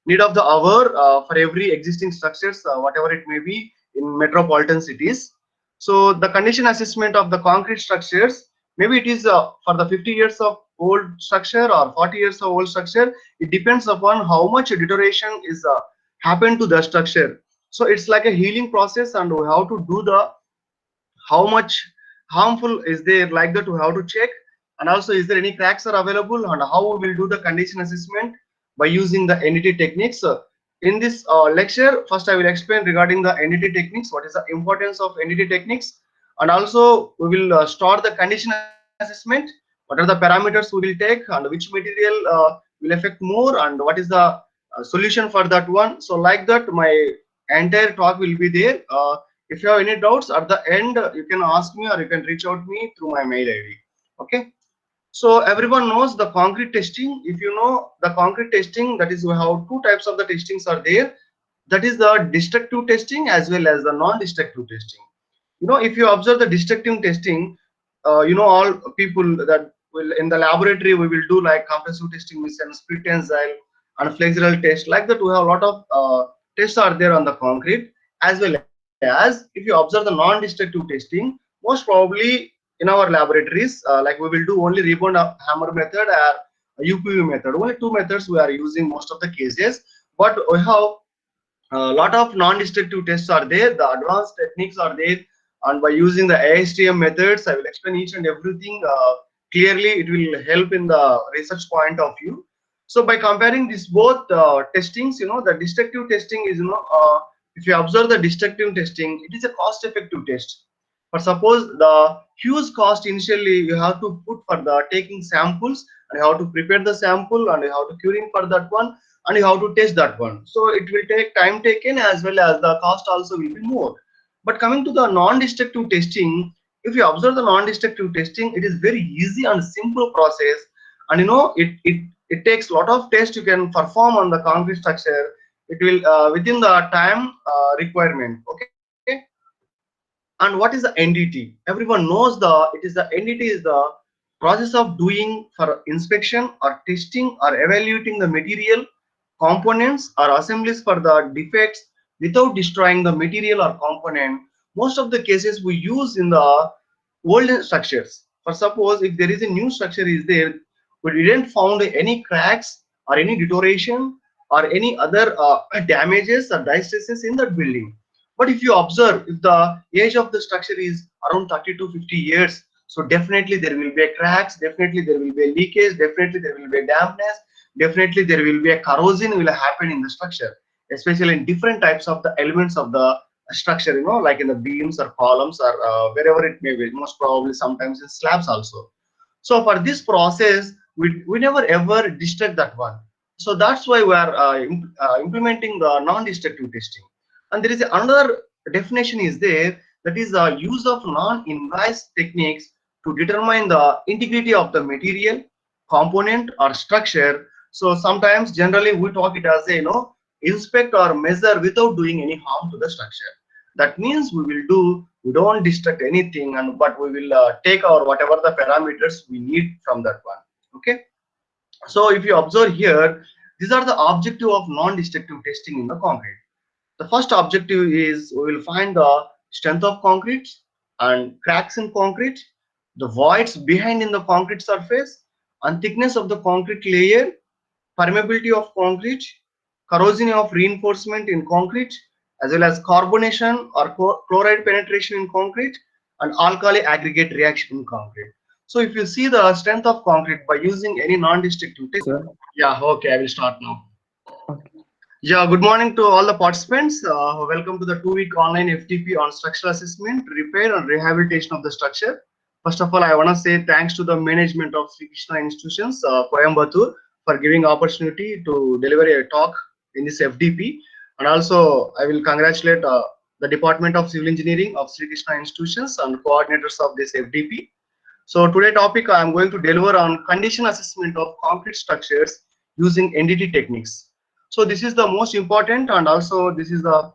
need of the hour for every existing structures, whatever it may be in metropolitan cities. So the condition assessment of the concrete structures, maybe it is for the 50 years of old structure or 40 years of old structure. It depends upon how much deterioration is happened to the structure. So it's like a healing process, and we have to do the how much harmful is there, like that we have to check. And also, is there any cracks are available, and how we will do the condition assessment by using the NDT techniques. In this lecture, first I will explain regarding the NDT techniques, what is the importance of NDT techniques, and also we will start the condition assessment, what are the parameters we will take, and which material will affect more, and what is the solution for that one. So like that, my entire talk will be there. If you have any doubts at the end, you can ask me or you can reach out me through my mail ID. Okay. So everyone knows the concrete testing. If you know the concrete testing, that is how two types of the testings are there. That is the destructive testing as well as the non-destructive testing. If you observe the destructive testing, all people that will in the laboratory, we will do like compressive testing, mission, split tensile, and flexural test. Like that, we have a lot of tests are there on the concrete. As well as if you observe the non-destructive testing, most probably in our laboratories, like we will do only rebound hammer method or UPV method. Only two methods we are using most of the cases, but we have a lot of non-destructive tests are there, the advanced techniques are there, and by using the ASTM methods, I will explain each and everything clearly. It will help in the research point of view. So by comparing these both testings, the destructive testing is, if you observe the destructive testing, it is a cost effective test. For suppose the huge cost initially you have to put for the taking samples, and you have to prepare the sample, and you have to curing for that one, and you have to test that one. So it will take time taken, as well as the cost also will be more. But coming to the non-destructive testing, if you observe the non-destructive testing, it is very easy and simple process, and it takes a lot of tests you can perform on the concrete structure. It will within the time requirement. Okay. And what is the NDT? Everyone knows NDT is the process of doing for inspection or testing or evaluating the material, components or assemblies for the defects without destroying the material or component. Most of the cases we use in the old structures. For suppose if there is a new structure is there, we didn't found any cracks or any deterioration or any other damages or distresses in that building. But if you observe, if the age of the structure is around 30 to 50 years, so definitely there will be a cracks, definitely there will be a leakage, definitely there will be a dampness, definitely there will be a corrosion will happen in the structure, especially in different types of the elements of the structure, like in the beams or columns or wherever it may be, most probably sometimes in slabs also. So for this process, we never ever destruct that one. So that's why we are implementing the non-destructive testing. And there is another definition is there, that is the use of non-invasive techniques to determine the integrity of the material, component or structure. So sometimes generally we talk it as a inspect or measure without doing any harm to the structure. That means we don't destruct anything, and but we will take our whatever the parameters we need from that one. Okay. So if you observe here, these are the objective of non-destructive testing in the concrete. The first objective is we will find the strength of concrete and cracks in concrete, the voids behind in the concrete surface, and thickness of the concrete layer, permeability of concrete, corrosion of reinforcement in concrete, as well as carbonation or chloride penetration in concrete, and alkali aggregate reaction in concrete. So if you see the strength of concrete by using any non-destructive test. Sir. Yeah, okay, I will start now. Okay. Yeah, good morning to all the participants. Welcome to the 2-week online FTP on structural assessment, repair and rehabilitation of the structure. First of all, I want to say thanks to the management of Sri Krishna Institutions, Coimbatore, for giving opportunity to deliver a talk in this FDP. And also, I will congratulate the Department of Civil Engineering of Sri Krishna Institutions and coordinators of this FDP. So today topic I am going to deliver on condition assessment of concrete structures using NDT techniques. So this is the most important, and also this is the